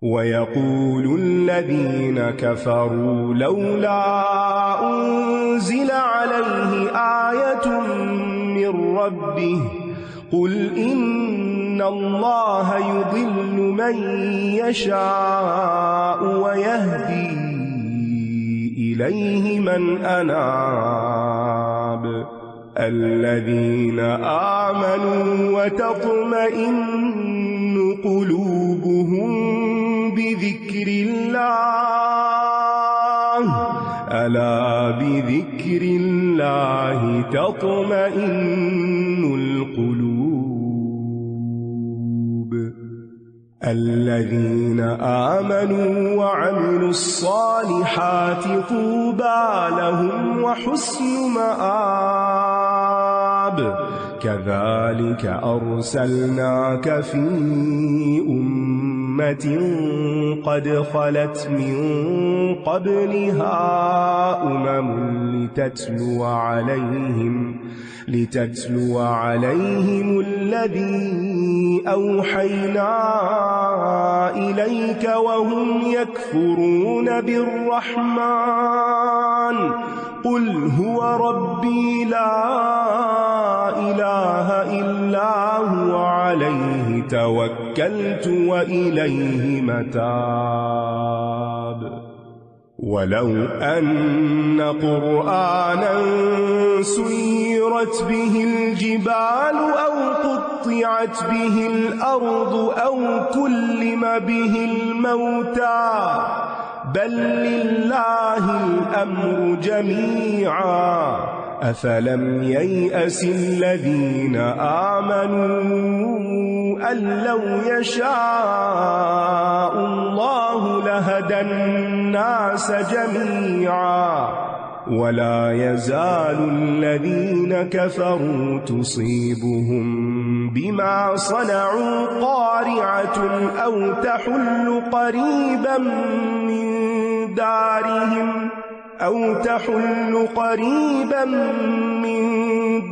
وَيَقُولُ الَّذِينَ كَفَرُوا لَوْلَا أُنزِلَ عَلَيْهِ آيَةٌ مِّن رَّبِّهِ قُلْ إِنَّ اللَّهَ يُضِلُّ مَن يَشَاءُ وَيَهْدِي إِلَيْهِ مَنْ أَنَابَ الَّذِينَ آمَنُوا وَتَطْمَئِنُّ قُلُوبُهُم بِذِكْرِ اللَّهِ أَلَا بِذِكْرِ اللَّهِ تَطْمَئِنُّ الْقُلُوبُ الَّذِينَ آمَنُوا وَعَمِلُوا الصَّالِحَاتِ طُوبَى لَهُمْ وَحُسْنُ مَآبٍ كَذَلِكَ أَرْسَلْنَاكَ فِي أُمَّةٍ قَدْ خَلَتْ مِن قَبْلِهَا أُمَمٌ لِتَتْلُوَ عَلَيْهِمُ الَّذِي أَوْحَيْنَا إِلَيْكَ وَهُمْ يَكْفُرُونَ بِالرَّحْمَنِ قُلْ هُوَ رَبِّي لَا إِلَٰهَ إِلَّا هُوَ عَلَيْهِ تَوَكَّلْتُ وَإِلَيْهِ مَتَابِ وَلَوْ أَنَّ قُرْآنًا سُيِّرَتْ بِهِ الْجِبَالُ أَوْ قُطِّعَتْ بِهِ الْأَرْضُ أَوْ كُلِّمَ بِهِ الْمَوْتَى بَل لِّلَّهِ الْأَمْرُ جَمِيعًا أَفَلَمْ يَيْأَسِ الَّذِينَ آمَنُوا أَن لَّوْ يَشَاءُ اللَّهُ لَهَدَى النَّاسَ جَمِيعًا وَلَا يَزَالُ الَّذِينَ كَفَرُوا تُصِيبُهُم بِمَا صَنَعُوا قَارِعَةٌ أَوْ تَحُلُّ قَرِيبًا مِّن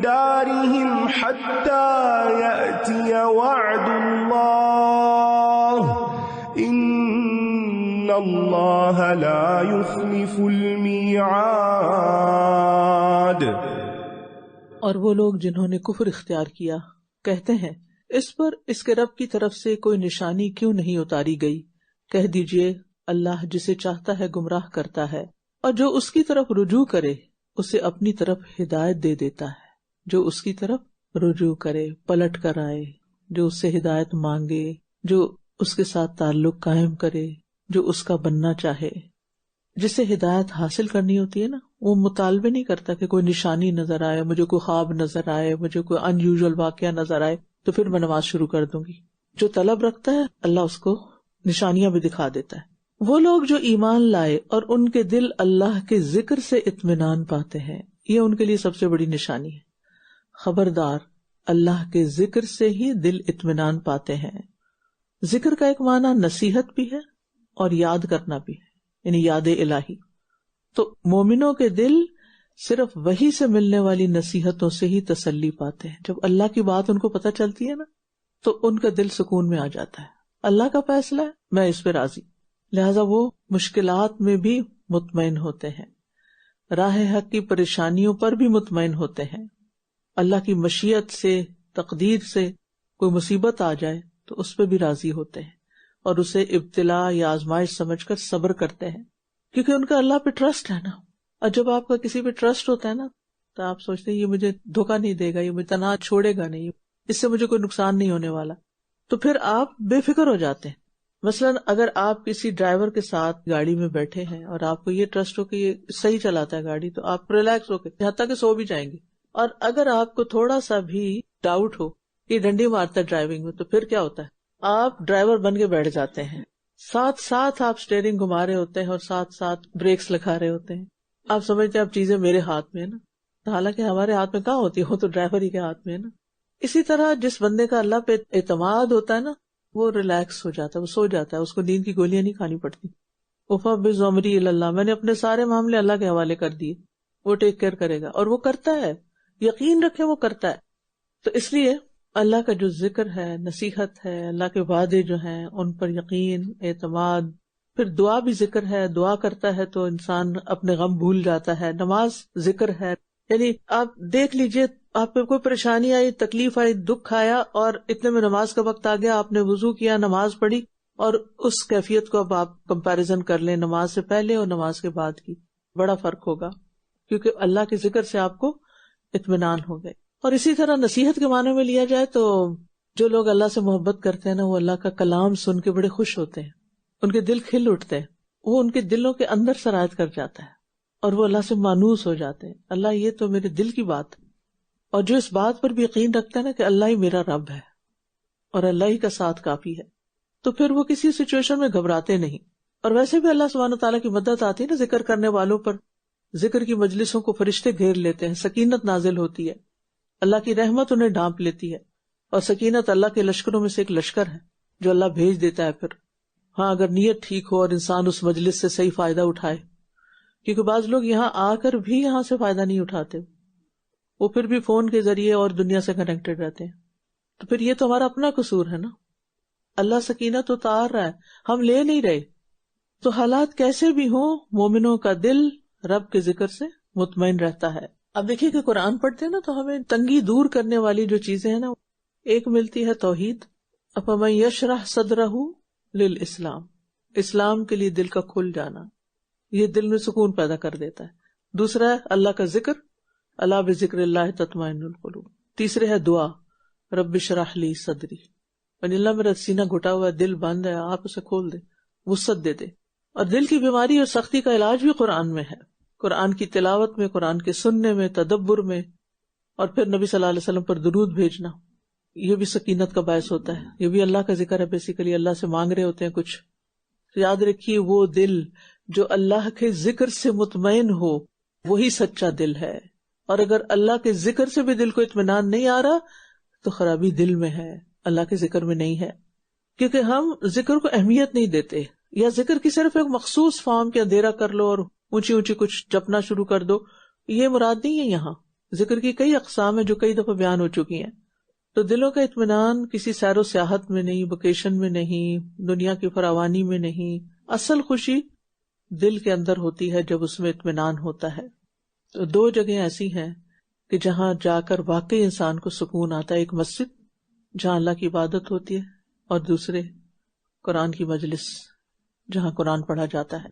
دَارِهِمْ حَتَّى يَأْتِيَ وَعْدُ اللَّهِ إِنَّ اللَّهَ لَا يُخْلِفُ الْمِيعَادَ۔ اور وہ لوگ جنہوں نے کفر اختیار کیا کہتے ہیں اس پر اس کے رب کی طرف سے کوئی نشانی کیوں نہیں اتاری گئی؟ کہہ دیجئے اللہ جسے چاہتا ہے گمراہ کرتا ہے اور جو اس کی طرف رجوع کرے اسے اپنی طرف ہدایت دے دیتا ہے۔ جو اس کی طرف رجوع کرے، پلٹ کر آئے، جو اس سے ہدایت مانگے، جو اس کے ساتھ تعلق قائم کرے، جو اس کا بننا چاہے۔ جسے ہدایت حاصل کرنی ہوتی ہے نا، وہ مطالبے نہیں کرتا کہ کوئی نشانی نظر آئے، مجھے کوئی خواب نظر آئے، مجھے کوئی ان یوزول واقعہ نظر آئے تو پھر میں نماز شروع کر دوں گی۔ جو طلب رکھتا ہے اللہ اس کو نشانیاں بھی دکھا دیتا ہے۔ وہ لوگ جو ایمان لائے اور ان کے دل اللہ کے ذکر سے اطمینان پاتے ہیں، یہ ان کے لیے سب سے بڑی نشانی ہے۔ خبردار، اللہ کے ذکر سے ہی دل اطمینان پاتے ہیں۔ ذکر کا ایک معنی نصیحت بھی ہے اور یاد کرنا بھی ہے، یعنی یاد الہی۔ تو مومنوں کے دل صرف وحی سے ملنے والی نصیحتوں سے ہی تسلی پاتے ہیں۔ جب اللہ کی بات ان کو پتہ چلتی ہے نا تو ان کا دل سکون میں آ جاتا ہے، اللہ کا فیصلہ ہے، میں اس پہ راضی۔ لہذا وہ مشکلات میں بھی مطمئن ہوتے ہیں، راہ حق کی پریشانیوں پر بھی مطمئن ہوتے ہیں۔ اللہ کی مشیت سے، تقدیر سے کوئی مصیبت آ جائے تو اس پہ بھی راضی ہوتے ہیں اور اسے ابتلا یا آزمائش سمجھ کر صبر کرتے ہیں، کیونکہ ان کا اللہ پہ ٹرسٹ ہے نا۔ اور جب آپ کا کسی پہ ٹرسٹ ہوتا ہے نا تو آپ سوچتے ہیں یہ مجھے دھوکہ نہیں دے گا، یہ مجھے تنہا چھوڑے گا نہیں، اس سے مجھے کوئی نقصان نہیں ہونے والا، تو پھر آپ بے فکر ہو جاتے ہیں۔ مثلاً اگر آپ کسی ڈرائیور کے ساتھ گاڑی میں بیٹھے ہیں اور آپ کو یہ ٹرسٹ ہو کہ یہ صحیح چلاتا ہے گاڑی، تو آپ ریلیکس ہو کے حتیٰ کہ سو بھی جائیں گے۔ اور اگر آپ کو تھوڑا سا بھی ڈاؤٹ ہو کہ ڈنڈی مارتا ہے ڈرائیونگ میں، تو پھر کیا ہوتا ہے؟ آپ ڈرائیور بن کے بیٹھ جاتے ہیں، ساتھ ساتھ آپ اسٹیئرنگ گھما رہے ہوتے ہیں اور ساتھ ساتھ بریکس لگا رہے ہوتے ہیں۔ آپ سمجھتے ہیں اب چیزیں میرے ہاتھ میں ہے نا، حالانکہ ہمارے ہاتھ میں کہاں ہوتی ہے، وہ تو ڈرائیور ہی کے ہاتھ میں ہے نا۔ اسی طرح جس بندے کا اللہ پہ اعتماد ہوتا ہے نا، وہ ریلیکس ہو جاتا ہے، وہ سو جاتا ہے، اس کو نیند کی گولیاں نہیں کھانی پڑتی۔ وَفَوِّضْ أَمْرِي إِلَى اللَّهِ، میں نے اپنے سارے معاملے اللہ کے حوالے کر دیے، وہ ٹیک کیئر کرے گا، اور وہ کرتا ہے، یقین رکھے وہ کرتا ہے۔ تو اس لیے اللہ کا جو ذکر ہے، نصیحت ہے، اللہ کے وعدے جو ہیں ان پر یقین، اعتماد، پھر دعا بھی ذکر ہے، دعا کرتا ہے تو انسان اپنے غم بھول جاتا ہے، نماز ذکر ہے. یعنی آپ دیکھ لیجئے، آپ پہ کوئی پریشانی آئی، تکلیف آئی، دکھ آیا، اور اتنے میں نماز کا وقت آ گیا، آپ نے وضو کیا، نماز پڑھی، اور اس کیفیت کو اب آپ کمپیریزن کر لیں نماز سے پہلے اور نماز کے بعد کی، بڑا فرق ہوگا، کیونکہ اللہ کے ذکر سے آپ کو اطمینان ہو گئے. اور اسی طرح نصیحت کے معنی میں لیا جائے تو جو لوگ اللہ سے محبت کرتے ہیں نا، وہ اللہ کا کلام سن کے بڑے خوش ہوتے ہیں، ان کے دل کھل اٹھتے ہیں، وہ ان کے دلوں کے اندر سرایت کر جاتا ہے اور وہ اللہ سے مانوس ہو جاتے ہیں. اللہ یہ تو میرے دل کی بات ہے. اور جو اس بات پر بھی یقین رکھتا ہے نا کہ اللہ ہی میرا رب ہے اور اللہ ہی کا ساتھ کافی ہے، تو پھر وہ کسی سچویشن میں گھبراتے نہیں. اور ویسے بھی اللہ سبحانہ تعالیٰ کی مدد آتی ہے نا ذکر کرنے والوں پر، ذکر کی مجلسوں کو فرشتے گھیر لیتے ہیں، سکینت نازل ہوتی ہے، اللہ کی رحمت انہیں ڈھانپ لیتی ہے. اور سکینت اللہ کے لشکروں میں سے ایک لشکر ہے جو اللہ بھیج دیتا ہے. پھر ہاں اگر نیت ٹھیک ہو اور انسان اس مجلس سے صحیح فائدہ اٹھائے، کیونکہ بعض لوگ یہاں آ کر بھی یہاں سے فائدہ نہیں اٹھاتے، وہ پھر بھی فون کے ذریعے اور دنیا سے کنیکٹڈ رہتے ہیں. تو پھر یہ تو ہمارا اپنا قصور ہے نا. اللہ سکینت اتار رہا ہے، ہم لے نہیں رہے. تو حالات کیسے بھی ہوں، مومنوں کا دل رب کے ذکر سے مطمئن رہتا ہے. اب دیکھیے کہ قرآن پڑھتے ہیں نا تو ہمیں تنگی دور کرنے والی جو چیزیں ہیں نا، ایک ملتی ہے توحید، افمن یشرح صدرہ للاسلام، اسلام کے لیے دل کا کھل جانا، یہ دل میں سکون پیدا کر دیتا ہے. دوسرا ہے اللہ کا ذکر، الا بذکر اللہ تطمئن القلوب. تیسرے ہے دعا، رب اشرح لی صدری، یعنی اللہ میرا سینہ گھٹا ہوا ہے، دل بند ہے، آپ اسے کھول دے، وسعت دے دے. اور دل کی بیماری اور سختی کا علاج بھی قرآن میں ہے، قرآن کی تلاوت میں، قرآن کے سننے میں، تدبر میں، اور پھر نبی صلی اللہ علیہ وسلم پر درود بھیجنا، یہ بھی سکینت کا باعث ہوتا ہے. یہ بھی اللہ کا ذکر ہے، بیسیکلی اللہ سے مانگ رہے ہوتے ہیں کچھ. یاد رکھیے وہ دل جو اللہ کے ذکر سے مطمئن ہو وہی سچا دل ہے. اور اگر اللہ کے ذکر سے بھی دل کو اطمینان نہیں آ رہا تو خرابی دل میں ہے، اللہ کے ذکر میں نہیں ہے. کیونکہ ہم ذکر کو اہمیت نہیں دیتے، یا ذکر کی صرف ایک مخصوص فارم کے اندھیرا کر لو اور اونچی اونچی کچھ جپنا شروع کر دو، یہ مراد نہیں ہے. یہاں ذکر کی کئی اقسام ہیں جو کئی دفعہ بیان ہو چکی ہیں. تو دلوں کا اطمینان کسی سیر و سیاحت میں نہیں، ویکیشن میں نہیں، دنیا کی فراوانی میں نہیں. اصل خوشی دل کے اندر ہوتی ہے جب اس میں اطمینان ہوتا ہے. تو دو جگہیں ایسی ہیں کہ جہاں جا کر واقعی انسان کو سکون آتا ہے، ایک مسجد جہاں اللہ کی عبادت ہوتی ہے، اور دوسرے قرآن کی مجلس جہاں قرآن پڑھا جاتا ہے.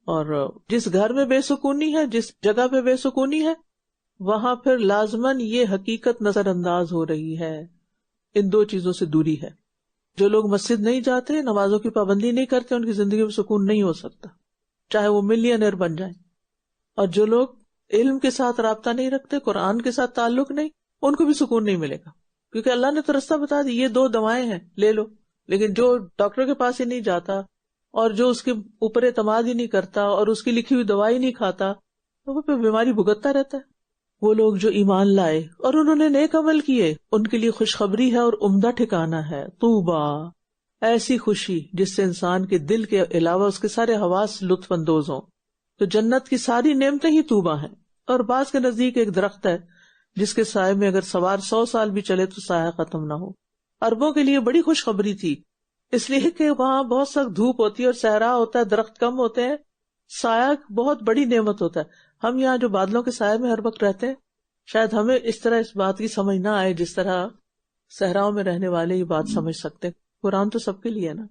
اور جس گھر میں بے سکونی ہے، جس جگہ پہ بے سکونی ہے، وہاں پھر لازماً یہ حقیقت نظر انداز ہو رہی ہے، ان دو چیزوں سے دوری ہے. جو لوگ مسجد نہیں جاتے، نمازوں کی پابندی نہیں کرتے، ان کی زندگی میں سکون نہیں ہو سکتا، چاہے وہ ملینئر بن جائیں. اور جو لوگ علم کے ساتھ رابطہ نہیں رکھتے، قرآن کے ساتھ تعلق نہیں، ان کو بھی سکون نہیں ملے گا، کیونکہ اللہ نے تو رستہ بتا دی، یہ دو دوائیں ہیں، لے لو. لیکن جو ڈاکٹر کے پاس ہی نہیں جاتا اور جو اس کے اوپر اعتماد ہی نہیں کرتا اور اس کی لکھی ہوئی دوائی نہیں کھاتا، تو وہ پہ بیماری بھگتتا رہتا ہے. وہ لوگ جو ایمان لائے اور انہوں نے نیک عمل کیے، ان کے لیے خوشخبری ہے اور عمدہ ٹھکانہ ہے. طوبیٰ، ایسی خوشی جس سے انسان کے دل کے علاوہ اس کے سارے حواس لطف اندوز ہوں. تو جنت کی ساری نعمتیں ہی طوبیٰ ہیں. اور بعض کے نزدیک ایک درخت ہے جس کے سائے میں اگر سوار 100 سال بھی چلے تو سایہ ختم نہ ہو. عربوں کے لیے بڑی خوشخبری تھی، اس لیے کہ وہاں بہت سخت دھوپ ہوتی ہے اور صحرا ہوتا ہے، درخت کم ہوتے ہیں، سایہ بہت بڑی نعمت ہوتا ہے. ہم یہاں جو بادلوں کے سائے میں ہر وقت رہتے ہیں، شاید ہمیں اس طرح اس بات کی سمجھ نہ آئے جس طرح صحراؤں میں رہنے والے یہ بات سمجھ سکتے ہیں. قرآن تو سب کے لیے ہے نا.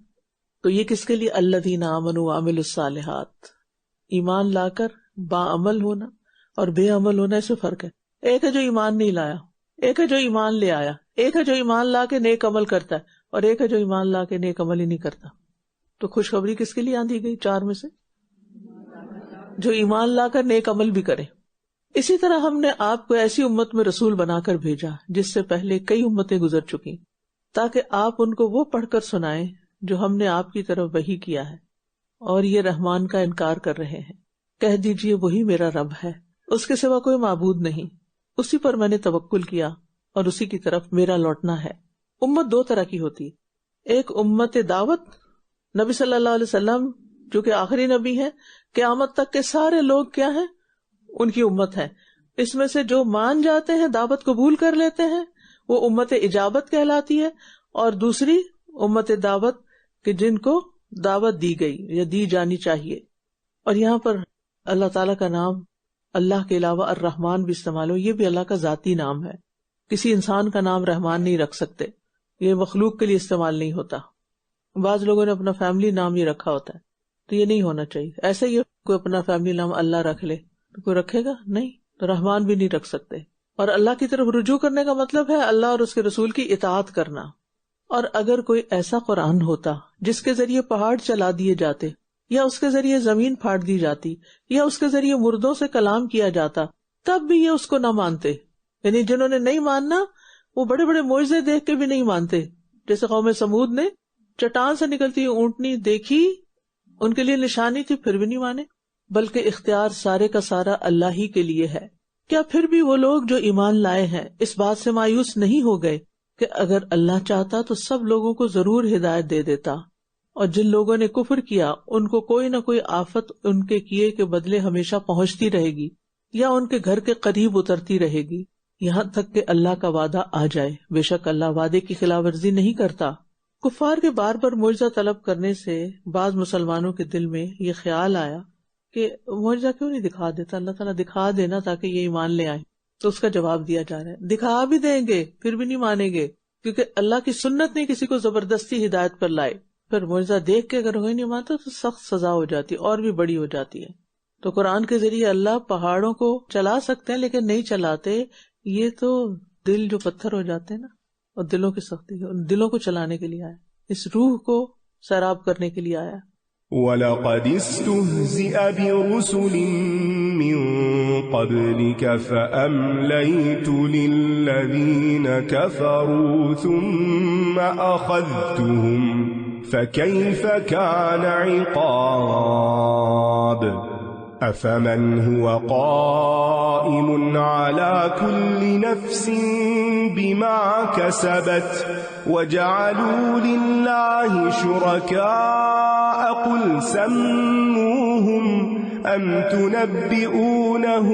تو یہ کس کے لیے؟ الذین آمنوا وعملوا الصالحات. ایمان لا کر با عمل ہونا اور بے عمل ہونا، اس میں فرق ہے. ایک ہے جو ایمان نہیں لایا، ایک ہے جو ایمان لے آیا، ایک ہے جو ایمان لا کے نیک عمل کرتا ہے، اور ایک ہے جو ایمان لا کے نیک عمل ہی نہیں کرتا. تو خوشخبری کس کے لیے آندھی گئی چار میں سے؟ جو ایمان لا کر نیک عمل بھی کرے. اسی طرح ہم نے آپ کو ایسی امت میں رسول بنا کر بھیجا جس سے پہلے کئی امتیں گزر چکی، تاکہ آپ ان کو وہ پڑھ کر سنائیں جو ہم نے آپ کی طرف وحی کیا ہے، اور یہ رحمان کا انکار کر رہے ہیں. کہہ دیجئے وہی میرا رب ہے، اس کے سوا کوئی معبود نہیں، اسی پر میں نے توکل کیا اور اسی کی طرف میرا لوٹنا ہے. امت دو طرح کی ہوتی ہے، ایک امت دعوت، نبی صلی اللہ علیہ وسلم جو کہ آخری نبی ہیں، قیامت تک کے سارے لوگ کیا ہیں؟ ان کی امت ہے. اس میں سے جو مان جاتے ہیں، دعوت قبول کر لیتے ہیں، وہ امت اجابت کہلاتی ہے، اور دوسری امت دعوت کہ جن کو دعوت دی گئی یا دی جانی چاہیے. اور یہاں پر اللہ تعالیٰ کا نام اللہ کے علاوہ الرحمن بھی استعمال ہو، یہ بھی اللہ کا ذاتی نام ہے. کسی انسان کا نام رحمان نہیں رکھ سکتے، یہ مخلوق کے لیے استعمال نہیں ہوتا. بعض لوگوں نے اپنا فیملی نام ہی رکھا ہوتا ہے، تو یہ نہیں ہونا چاہیے. ایسے ہی کوئی اپنا فیملی نام اللہ رکھ لے تو کوئی رکھے گا نہیں، تو رحمان بھی نہیں رکھ سکتے. اور اللہ کی طرف رجوع کرنے کا مطلب ہے اللہ اور اس کے رسول کی اطاعت کرنا. اور اگر کوئی ایسا قرآن ہوتا جس کے ذریعے پہاڑ چلا دیے جاتے، یا اس کے ذریعے زمین پھاڑ دی جاتی، یا اس کے ذریعے مردوں سے کلام کیا جاتا، تب بھی یہ اس کو نہ مانتے. یعنی جنہوں نے نہیں ماننا وہ بڑے بڑے معجزے دیکھ کے بھی نہیں مانتے. جیسے قوم سمود نے چٹان سے نکلتی اونٹنی دیکھی، ان کے لیے نشانی تھی، پھر بھی نہیں مانے. بلکہ اختیار سارے کا سارا اللہ ہی کے لیے ہے. کیا پھر بھی وہ لوگ جو ایمان لائے ہیں اس بات سے مایوس نہیں ہو گئے کہ اگر اللہ چاہتا تو سب لوگوں کو ضرور ہدایت دے دیتا، اور جن لوگوں نے کفر کیا ان کو کوئی نہ کوئی آفت ان کے کیے کے بدلے ہمیشہ پہنچتی رہے گی، یا ان کے گھر کے قریب اترتی رہے گی، یہاں تک کہ اللہ کا وعدہ آ جائے. بے شک اللہ وعدے کی خلاف ورزی نہیں کرتا. کفار کے بار بار معجزہ طلب کرنے سے بعض مسلمانوں کے دل میں یہ خیال آیا کہ معجزہ کیوں نہیں دکھا دیتا، اللہ تعالیٰ دکھا دینا تاکہ یہ ایمان لے آئے. تو اس کا جواب دیا جا رہا ہے دکھا بھی دیں گے پھر بھی نہیں مانیں گے، کیونکہ اللہ کی سنت نہیں کسی کو زبردستی ہدایت پر لائے. پھر معجزہ دیکھ کے اگر کوئی نہیں مانتا تو سخت سزا ہو جاتی اور بھی بڑی ہو جاتی ہے. تو قرآن کے ذریعے اللہ پہاڑوں کو چلا سکتے ہیں لیکن نہیں چلاتے. یہ تو دل جو پتھر ہو جاتے ہیں نا، اور دلوں کی سختی، ان دلوں کو چلانے کے لیے آیا، اس روح کو سیراب کرنے کے لیے آیا. وَلَقَدِ اسْتُهْزِئَ بِرُسُلٍ مِّن قَبْلِكَ فَأَمْلَيْتُ لِلَّذِينَ كَفَرُوا ثُمَّ أَخَذْتُهُمْ فَكَيْفَ كَانَ عِقَابِ. أَفَمَنْ هُوَ قَائِمٌ عَلَى كُلِّ نَفْسٍ بِمَا كَسَبَتْ وَجَعَلُوا لِلَّهِ شُرَكَاءَ قُلْ سَمُّوهُمْ أَمْ تُنَبِّئُونَهُ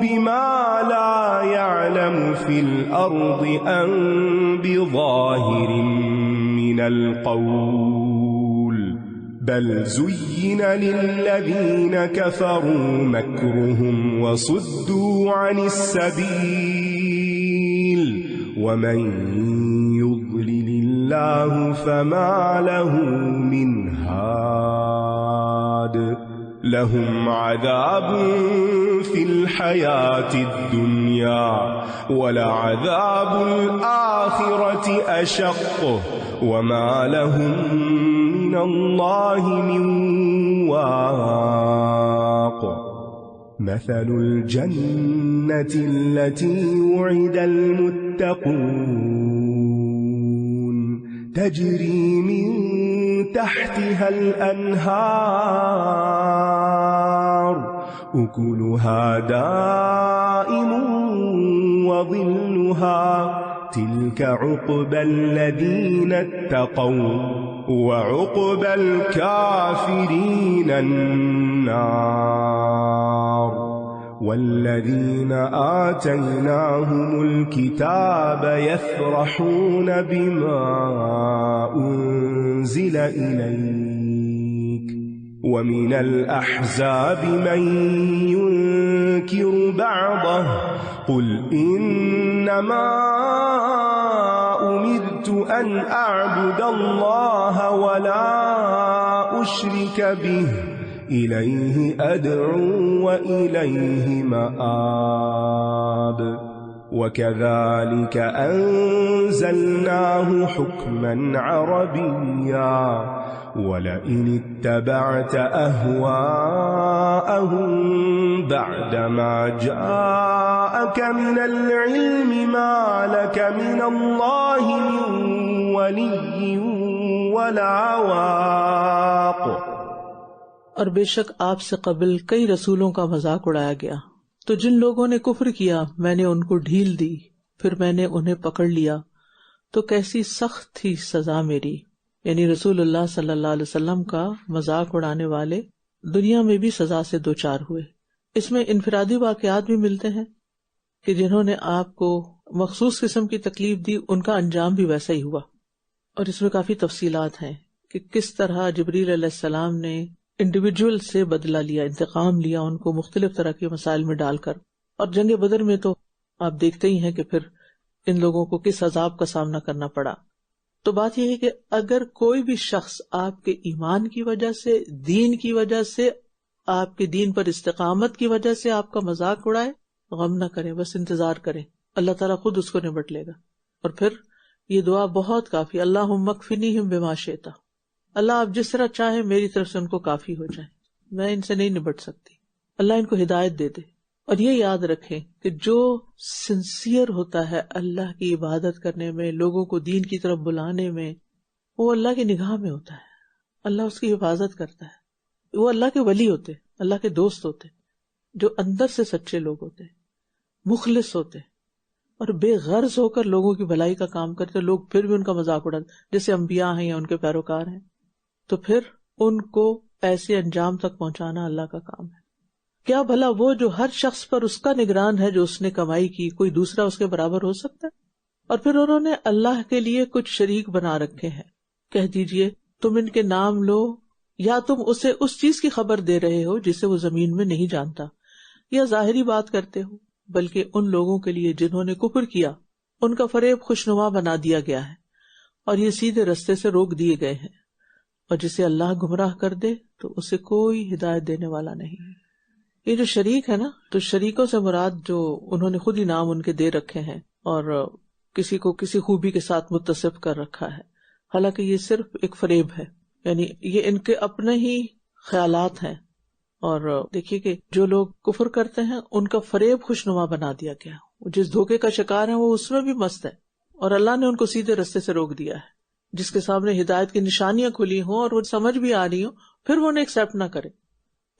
بِمَا لَا يَعْلَمُ فِي الْأَرْضِ أَمْ بِظَاهِرٍ مِّنَ الْقَوْلِ بل زين للذين كفروا مكرهم وصدوا عن السبيل ومن يضلل الله فما له من هاد لهم عذاب في الحياة الدنيا ولعذاب الآخرة أشق وما لهم من الله من واق. مثل الجنة التي وعد المتقون تجري من تحتها الأنهار أكلها دائم وظلها تلك عقبى الذين اتقوا وعقبى الكافرين النار. والذين آتيناهم الكتاب يفرحون بما أنزل إليك ومن الأحزاب من ينكر بعضه قل إنما أمرت أن أعبد الله ولا أشرك به إليه أدعو وإليه مآب. وكذلك أنزلناه حكما عربيا ولئن اتبعت أهواءهم بعدما جاءك من العلم ما لك من الله من ولي ولا واق. اور بے شک آپ سے قبل کئی رسولوں کا مذاق اڑایا گیا، تو جن لوگوں نے کفر کیا میں نے ان کو ڈھیل دی، پھر میں نے انہیں پکڑ لیا، تو کیسی سخت تھی سزا میری. یعنی رسول اللہ صلی اللہ علیہ وسلم کا مذاق اڑانے والے دنیا میں بھی سزا سے دوچار ہوئے. اس میں انفرادی واقعات بھی ملتے ہیں کہ جنہوں نے آپ کو مخصوص قسم کی تکلیف دی، ان کا انجام بھی ویسا ہی ہوا. اور اس میں کافی تفصیلات ہیں کہ کس طرح جبریل علیہ السلام نے انڈیویجول سے بدلہ لیا، انتقام لیا ان کو مختلف طرح کے مسائل میں ڈال کر. اور جنگ بدر میں تو آپ دیکھتے ہی ہیں کہ پھر ان لوگوں کو کس عذاب کا سامنا کرنا پڑا. تو بات یہ ہے کہ اگر کوئی بھی شخص آپ کے ایمان کی وجہ سے، دین کی وجہ سے، آپ کے دین پر استقامت کی وجہ سے آپ کا مذاق اڑائے، غم نہ کریں، بس انتظار کریں، اللہ تعالیٰ خود اس کو نبٹ لے گا. اور پھر یہ دعا بہت کافی، اللہم اکفنیہم بما شئت، اللہ آپ جس طرح چاہیں میری طرف سے ان کو کافی ہو جائیں، میں ان سے نہیں نبٹ سکتی. اللہ ان کو ہدایت دے دے. اور یہ یاد رکھیں کہ جو سنسیئر ہوتا ہے اللہ کی عبادت کرنے میں، لوگوں کو دین کی طرف بلانے میں، وہ اللہ کی نگاہ میں ہوتا ہے، اللہ اس کی حفاظت کرتا ہے. وہ اللہ کے ولی ہوتے، اللہ کے دوست ہوتے، جو اندر سے سچے لوگ ہوتے، مخلص ہوتے اور بے غرض ہو کر لوگوں کی بھلائی کا کام کرتے. لوگ پھر بھی ان کا مذاق اڑاتے، جیسے انبیاء ہیں یا ان کے پیروکار ہیں، تو پھر ان کو ایسے انجام تک پہنچانا اللہ کا کام ہے. کیا بھلا وہ جو ہر شخص پر اس کا نگران ہے جو اس نے کمائی کی، کوئی دوسرا اس کے برابر ہو سکتا ہے؟ اور پھر انہوں نے اللہ کے لیے کچھ شریک بنا رکھے ہیں. کہہ دیجئے تم ان کے نام لو، یا تم اسے اس چیز کی خبر دے رہے ہو جسے وہ زمین میں نہیں جانتا، یا ظاہری بات کرتے ہو، بلکہ ان لوگوں کے لیے جنہوں نے کفر کیا ان کا فریب خوشنما بنا دیا گیا ہے اور یہ سیدھے رستے سے روک دیے گئے ہیں. اور جسے اللہ گمراہ کر دے تو اسے کوئی ہدایت دینے والا نہیں. یہ جو شریک ہے نا، تو شریکوں سے مراد جو انہوں نے خود ہی نام ان کے دے رکھے ہیں اور کسی کو کسی خوبی کے ساتھ متصف کر رکھا ہے، حالانکہ یہ صرف ایک فریب ہے، یعنی یہ ان کے اپنے ہی خیالات ہیں. اور دیکھیے کہ جو لوگ کفر کرتے ہیں ان کا فریب خوشنما بنا دیا گیا، جس دھوکے کا شکار ہے وہ اس میں بھی مست ہے، اور اللہ نے ان کو سیدھے رستے سے روک دیا ہے. جس کے سامنے ہدایت کی نشانیاں کھلی ہوں اور وہ سمجھ بھی آ رہی ہوں، پھر وہ انہیں ایکسپٹ نہ کرے.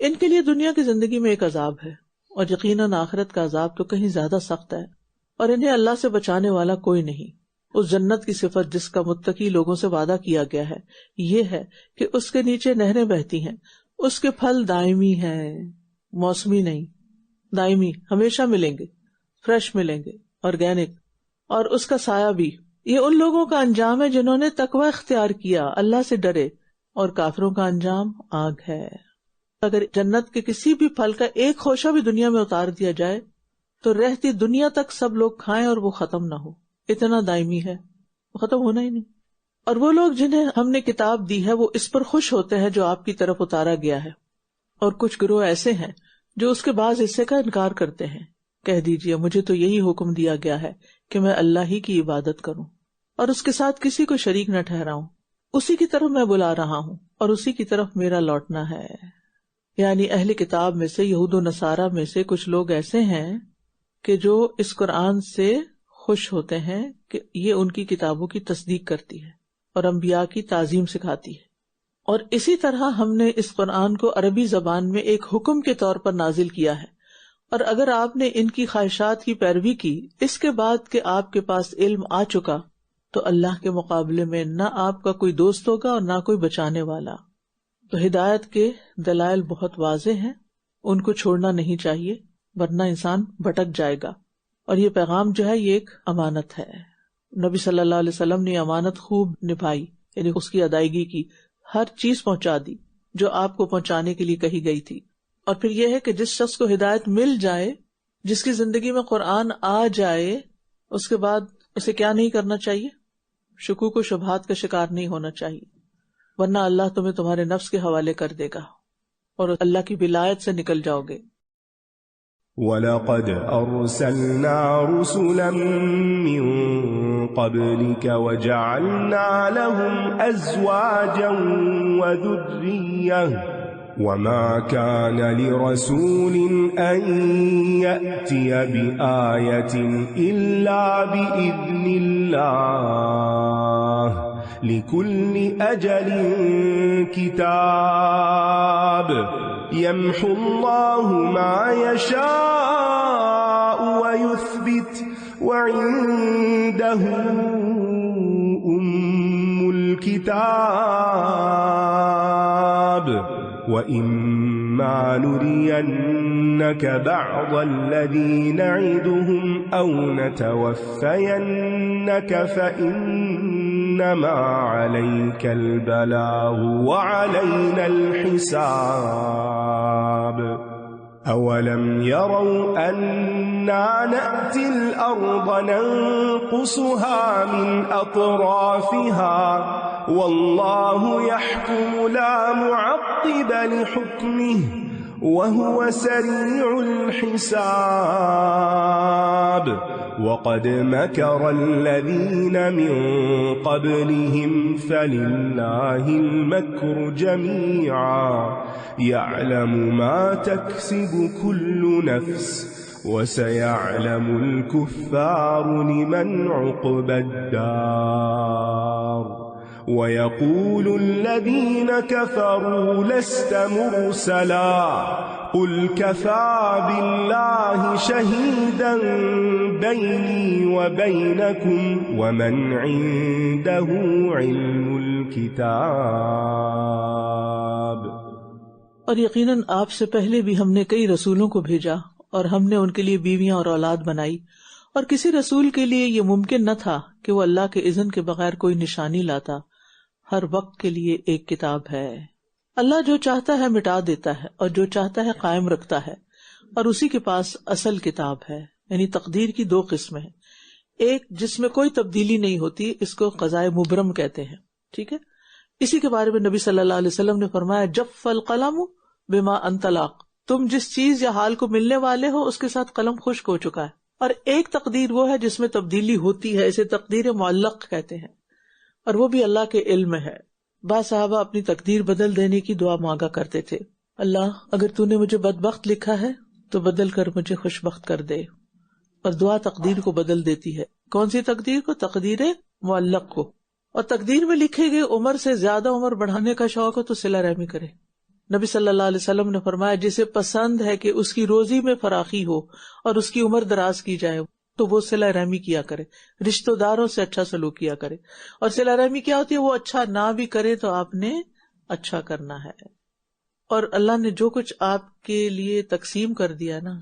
ان کے لیے دنیا کی زندگی میں ایک عذاب ہے، اور یقیناً آخرت کا عذاب تو کہیں زیادہ سخت ہے، اور انہیں اللہ سے بچانے والا کوئی نہیں. اس جنت کی صفت جس کا متقی لوگوں سے وعدہ کیا گیا ہے یہ ہے کہ اس کے نیچے نہریں بہتی ہیں، اس کے پھل دائمی ہیں، موسمی نہیں، دائمی، ہمیشہ ملیں گے، فریش ملیں گے، آرگینک، اور اس کا سایہ بھی. یہ ان لوگوں کا انجام ہے جنہوں نے تقوی اختیار کیا، اللہ سے ڈرے، اور کافروں کا انجام آگ ہے. اگر جنت کے کسی بھی پھل کا ایک خوشہ بھی دنیا میں اتار دیا جائے تو رہتی دنیا تک سب لوگ کھائیں اور وہ ختم نہ ہو، اتنا دائمی ہے، وہ ختم ہونا ہی نہیں. اور وہ لوگ جنہیں ہم نے کتاب دی ہے وہ اس پر خوش ہوتے ہیں جو آپ کی طرف اتارا گیا ہے، اور کچھ گروہ ایسے ہیں جو اس کے بعض حصے کا انکار کرتے ہیں. کہہ دیجئے مجھے تو یہی حکم دیا گیا ہے کہ میں اللہ ہی کی عبادت کروں اور اس کے ساتھ کسی کو شریک نہ ٹھہراؤں، اسی کی طرف میں بلا رہا ہوں اور اسی کی طرف میرا لوٹنا ہے. یعنی اہل کتاب میں سے، یہود و نصارہ میں سے کچھ لوگ ایسے ہیں کہ جو اس قرآن سے خوش ہوتے ہیں کہ یہ ان کی کتابوں کی تصدیق کرتی ہے اور انبیاء کی تعظیم سکھاتی ہے. اور اسی طرح ہم نے اس قرآن کو عربی زبان میں ایک حکم کے طور پر نازل کیا ہے، اور اگر آپ نے ان کی خواہشات کی پیروی کی اس کے بعد کہ آپ کے پاس علم آ چکا تو اللہ کے مقابلے میں نہ آپ کا کوئی دوست ہوگا اور نہ کوئی بچانے والا. تو ہدایت کے دلائل بہت واضح ہیں، ان کو چھوڑنا نہیں چاہیے ورنہ انسان بھٹک جائے گا. اور یہ پیغام جو ہے یہ ایک امانت ہے، نبی صلی اللہ علیہ وسلم نے امانت خوب نبھائی، یعنی اس کی ادائیگی کی، ہر چیز پہنچا دی جو آپ کو پہنچانے کے لیے کہی گئی تھی. اور پھر یہ ہے کہ جس شخص کو ہدایت مل جائے، جس کی زندگی میں قرآن آ جائے، اس کے بعد اسے کیا نہیں کرنا چاہیے؟ شکوک و شبہات کا شکار نہیں ہونا چاہیے، ورنہ اللہ تمہیں تمہارے نفس کے حوالے کر دے گا اور اللہ کی ولایت سے نکل جاؤ گے. وَلَقَدْ أَرْسَلْنَا رُسُلًا مِّن قَبْلِكَ وَجَعَلْنَا لَهُمْ أَزْوَاجًا وَذُرِّيَّةً وَمَا كَانَ لِرَسُولٍ أَن يَأْتِيَ بِآيَةٍ إِلَّا بِإِذْنِ اللَّهِ لِكُلِّ أَجَلٍ كِتَابٌ يَمْحُو اللَّهُ مَا يَشَاءُ وَيُثْبِتُ وَعِندَهُ أُمُّ الْكِتَابِ وَإِمَّا إما نرينك بعض الذي نعدهم أو نتوفينك فإنما عليك البلاغ وعلينا الحساب أولم يروا أنا نأتي الأرض ننقصها من أطرافها والله يحكم لا معقب لحكمه وهو سريع الحساب وقد مكر الذين من قبلهم فلله المكر جميعا يعلم ما تكسب كل نفس وسيعلم الكفار لمن عقبى الدار ويقول الذين كفروا لست مرسلا قل كفى بالله شهيدا بيني وبينكم ومن عنده علم الكتاب. اور یقیناً آپ سے پہلے بھی ہم نے کئی رسولوں کو بھیجا اور ہم نے ان کے لیے بیویاں اور اولاد بنائی، اور کسی رسول کے لیے یہ ممکن نہ تھا کہ وہ اللہ کے اذن کے بغیر کوئی نشانی لاتا. ہر وقت کے لیے ایک کتاب ہے. اللہ جو چاہتا ہے مٹا دیتا ہے اور جو چاہتا ہے قائم رکھتا ہے، اور اسی کے پاس اصل کتاب ہے. یعنی تقدیر کی دو قسمیں ہیں، ایک جس میں کوئی تبدیلی نہیں ہوتی، اس کو قضاء مبرم کہتے ہیں. ٹھیک ہے، اسی کے بارے میں نبی صلی اللہ علیہ وسلم نے فرمایا جف القلم بما انطلق، تم جس چیز یا حال کو ملنے والے ہو اس کے ساتھ قلم خشک ہو چکا ہے. اور ایک تقدیر وہ ہے جس میں تبدیلی ہوتی ہے، اسے تقدیر معلق کہتے ہیں، اور وہ بھی اللہ کے علم ہے. بعض صحابہ اپنی تقدیر بدل دینے کی دعا مانگا کرتے تھے، اللہ اگر تو نے مجھے بدبخت لکھا ہے تو بدل کر مجھے خوشبخت کر دے. اور دعا تقدیر کو بدل دیتی ہے. کون سی تقدیر کو؟ تقدیر معلق کو. اور تقدیر میں لکھے گئے عمر سے زیادہ عمر بڑھانے کا شوق ہو تو صلہ رحمی کرے. نبی صلی اللہ علیہ وسلم نے فرمایا جسے پسند ہے کہ اس کی روزی میں فراخی ہو اور اس کی عمر دراز کی جائے تو وہ صلہ رحمی کیا کرے، رشتہ داروں سے اچھا سلوک کیا کرے. اور صلہ رحمی کیا ہوتی ہے؟ وہ اچھا نہ بھی کرے تو آپ نے اچھا کرنا ہے. اور اللہ نے جو کچھ آپ کے لیے تقسیم کر دیا نا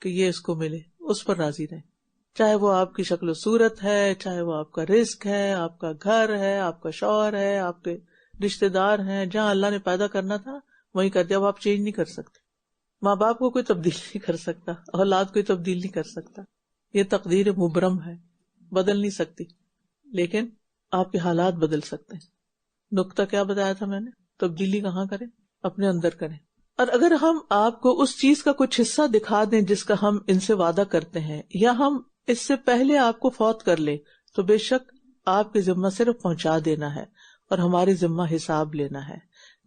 کہ یہ اس کو ملے، اس پر راضی رہیں، چاہے وہ آپ کی شکل و صورت ہے، چاہے وہ آپ کا رزق ہے، آپ کا گھر ہے، آپ کا شوہر ہے، آپ کے رشتہ دار ہیں. جہاں اللہ نے پیدا کرنا تھا وہیں کر دیا. اب آپ چینج نہیں کر سکتے. ماں باپ کو کوئی تبدیل نہیں کر سکتا، اولاد کوئی تبدیل نہیں کر سکتا. یہ تقدیر مبرم ہے، بدل نہیں سکتی، لیکن آپ کے حالات بدل سکتے ہیں. نقطہ کیا بتایا تھا میں نے؟ تبدیلی کہاں کریں؟ اپنے اندر کریں. اور اگر ہم آپ کو اس چیز کا کچھ حصہ دکھا دیں جس کا ہم ان سے وعدہ کرتے ہیں، یا ہم اس سے پہلے آپ کو فوت کر لیں، تو بے شک آپ کے ذمہ صرف پہنچا دینا ہے اور ہمارے ذمہ حساب لینا ہے.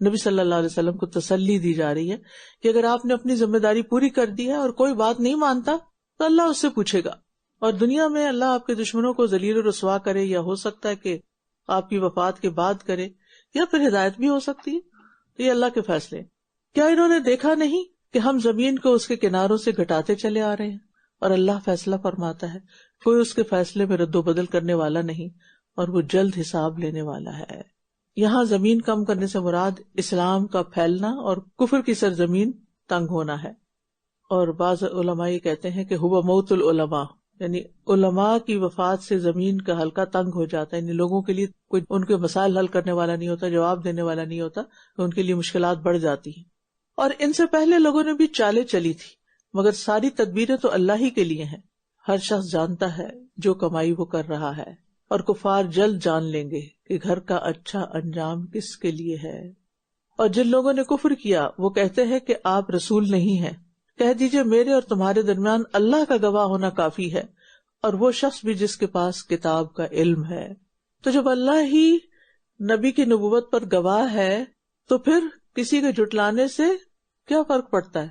نبی صلی اللہ علیہ وسلم کو تسلی دی جا رہی ہے کہ اگر آپ نے اپنی ذمہ داری پوری کر دی ہے اور کوئی بات نہیں مانتا تو اللہ اس سے پوچھے گا. اور دنیا میں اللہ آپ کے دشمنوں کو ذلیل و رسوا کرے، یا ہو سکتا ہے کہ آپ کی وفات کے بعد کرے، یا پھر ہدایت بھی ہو سکتی ہے. یہ اللہ کے فیصلے. کیا انہوں نے دیکھا نہیں کہ ہم زمین کو اس کے کناروں سے گھٹاتے چلے آ رہے ہیں اور اللہ فیصلہ فرماتا ہے، کوئی اس کے فیصلے میں رد و بدل کرنے والا نہیں، اور وہ جلد حساب لینے والا ہے. یہاں زمین کم کرنے سے مراد اسلام کا پھیلنا اور کفر کی سرزمین تنگ ہونا ہے. اور بعض علماء یہ کہتے ہیں کہ ہوا موت العلماء، یعنی علماء کی وفات سے زمین کا حلقہ تنگ ہو جاتا ہے. یعنی لوگوں کے لیے کوئی ان کے مسائل حل کرنے والا نہیں ہوتا، جواب دینے والا نہیں ہوتا، تو ان کے لیے مشکلات بڑھ جاتی ہیں. اور ان سے پہلے لوگوں نے بھی چالیں چلی تھی، مگر ساری تدبیریں تو اللہ ہی کے لیے ہیں. ہر شخص جانتا ہے جو کمائی وہ کر رہا ہے، اور کفار جلد جان لیں گے کہ گھر کا اچھا انجام کس کے لیے ہے. اور جن لوگوں نے کفر کیا وہ کہتے ہیں کہ آپ رسول نہیں ہیں. کہہ دیجئے میرے اور تمہارے درمیان اللہ کا گواہ ہونا کافی ہے، اور وہ شخص بھی جس کے پاس کتاب کا علم ہے. تو جب اللہ ہی نبی کی نبوت پر گواہ ہے تو پھر کسی کے جھٹلانے سے کیا فرق پڑتا ہے؟